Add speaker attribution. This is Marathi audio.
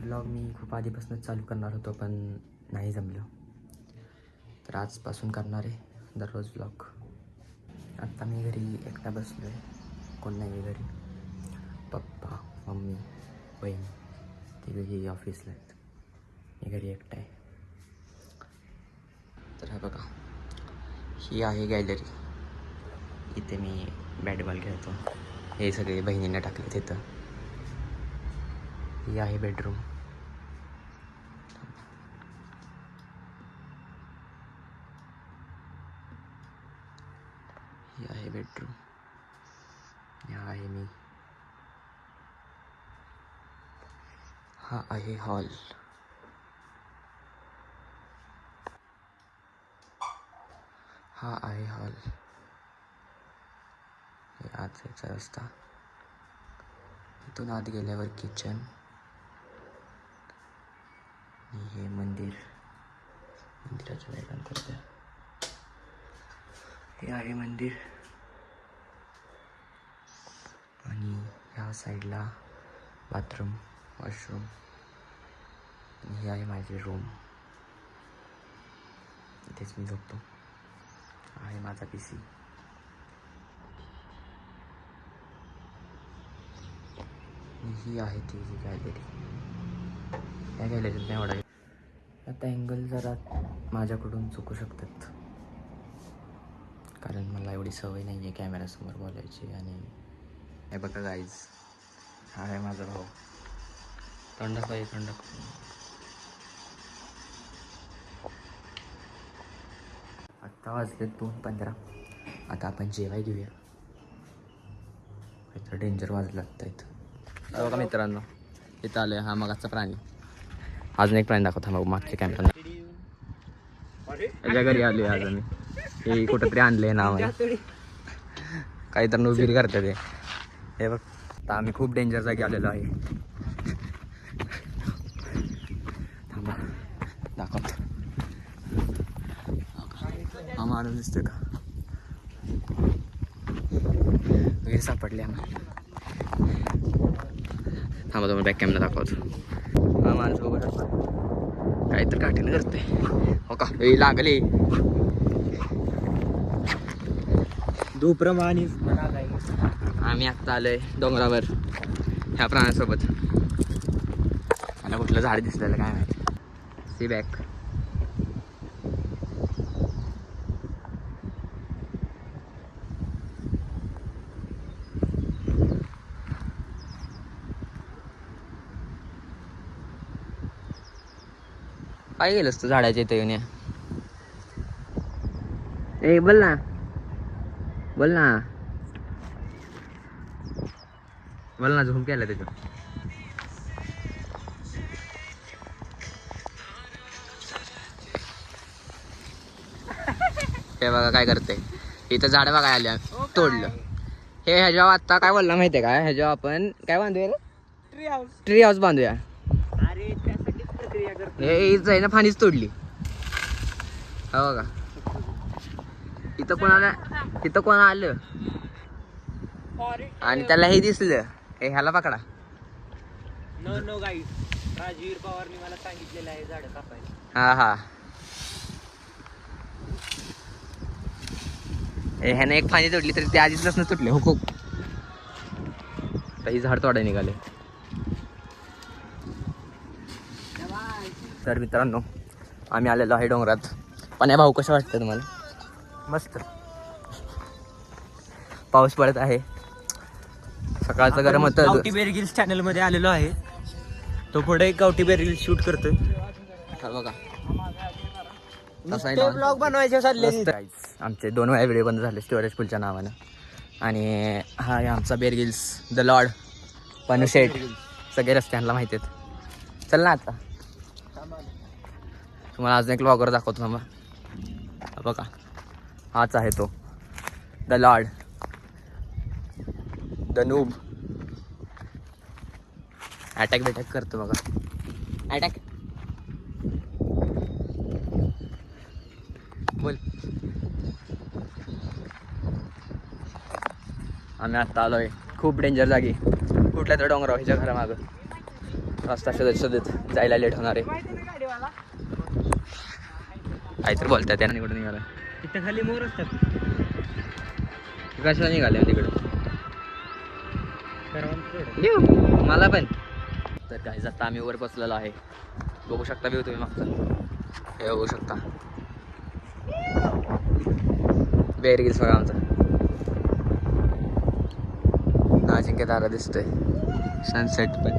Speaker 1: ब्लॉग मी खूप आधीपासूनच चालू करणार होतो पण नाही जमलं, तर आजपासून करणार आहे दररोज ब्लॉग. आत्ता मी घरी एकटा बसलो आहे, कोण नाही आहे घरी. पप्पा मम्मी बहीण तिघेही ऑफिसला आहेत, मी घरी एकटा आहे. तर हा बघा, ही आहे गॅलरी, इथे मी बॅट बॉल खेळतो. हे सगळे बहिणींना टाकले तिथं. ही आहे बेडरूम. ही आहे बेडरूम, हा आहे मी. हा आहे हॉल. हा आहे हॉल. हे आत जायचा रस्ता, इथून आत गेल्यावर किचन. हे मंदिर, मंदिराच्या लाईट करते. हे आहे मंदिर आणि ह्या साईडला बाथरूम वॉशरूम. ही आहे माझी रूम, इथेच मी झोपतो. आहे माझा PC. ही आहे ती गॅलरी. या गॅलरीत नाही एवढा. आता अँगल जरा माझ्याकडून चुकू शकतात, कारण मला एवढी सवय नाही आहे कॅमेऱ्यासमोर बोलायची. आणि हे बघा गाईज, हा आहे माझा भाऊ. तोंड आत्ता वाजले 2:15. आता आपण जेवाय घेऊया. इथं डेंजर वाजलं आत्ता. इथं बघा मित्रांनो, इथं आलं हा मगाचा प्राणी. अजून एक प्राणी दाखवता मग मागच्या कॅमेरा. त्याच्या घरी आले आज आम्ही. हे कुठंतरी आणले नाव काही तर नुबीर करते ते. हे बघ, आता आम्ही खूप डेंजर जागी आलेलो आहे. थांबा दाखवतो. हा माणूस दिसतोय का? वगैरे सापडले आम्हाला. थांबा तुम्हाला बॅक कॅमेरा दाखवतो. हा माणूस बघू शकतो, काही तर काठीनं करते. हो का, हे लागले
Speaker 2: दुप्रमाणे.
Speaker 1: आम्ही आत्ता आलोय डोंगरावर ह्या प्राण्यासोबत. मला कुठलं झाड दिसलेलं काय माहिती. सी बॅक. काय गेलंस तू झाडाच्या इथे येऊन? ए बोल ना, बोल ना, बोल ना. झूम केलं त्याचं. हे बघा काय करते. इथं झाड बघा आल्या, तोडलं. हे ह्याच्यावर आत्ता काय बोलला माहितीये का? ह्याच्यावर आपण काय बांधूया? Tree house बांधूया.
Speaker 2: अरे त्यासाठीच प्रक्रिया करतो.
Speaker 1: हे इथं आहे ना, फाणीच तोडली. हो बघा, इथं कोण आलं आणि त्याला हे दिसलं. हे ह्याला पकडा.
Speaker 2: नो गाईड, राजवीर पवारनी मला सांगितलेलं आहे झाडं कापायला.
Speaker 1: हा हा. ह्याने एक फांदी तोडली तरी ते आधीच नसणं तुटले. हो खूप काही झाड तोडाय निघाले. तर मित्रांनो, आम्ही आलेलो आहे डोंगरात. पण भाऊ कसं वाटतं तुम्हाला?
Speaker 2: मस्त.
Speaker 1: पाऊस पडत आहे. सकाळचं गरम होतं.
Speaker 2: गावठी बेर गिल्स चॅनल मध्ये आलेलो आहे. तो पुढे एक गावठी बेर गिल्स शूट करतोय.
Speaker 1: बघा
Speaker 2: ब्लॉग बनवायचे चालले.
Speaker 1: आमचे 2 वेळा व्हिडिओ बंद झाले स्टोरेज फुलच्या नावानं. आणि हा आहे आमचा बेर गिल्स, द लॉर्ड पनुशेट. सगळे रस्त्यांना माहिती आहेत. चल ना आता तुम्हाला अजून एक व्लॉगर दाखवतो. थांबा. बघा, हाच आहे तो, the lord, the noob. Attack बिटॅक करतो बघा. अटॅक बोल. आम्ही आत्ता आलोय खूप डेंजर जागी, कुठल्या तर डोंगरावर ह्याच्या घरामागं. रस्ता शोधत शोधत जायला लेट होणार आहे. काहीतरी बोलताय त्यानं निकडून निघाला.
Speaker 2: तिथं खाली मोर असतात.
Speaker 1: कशाला निघाले तिकडं
Speaker 2: करवंद.
Speaker 1: मला पण. तर काय जाता आम्ही वर बसलेलो आहे. बघू शकता व्ह्यू तुम्ही मागचा. हे बघू शकता बेर गिल्स बघा आमचा. अजिंक्य तारा दिसतोय. सनसेट पण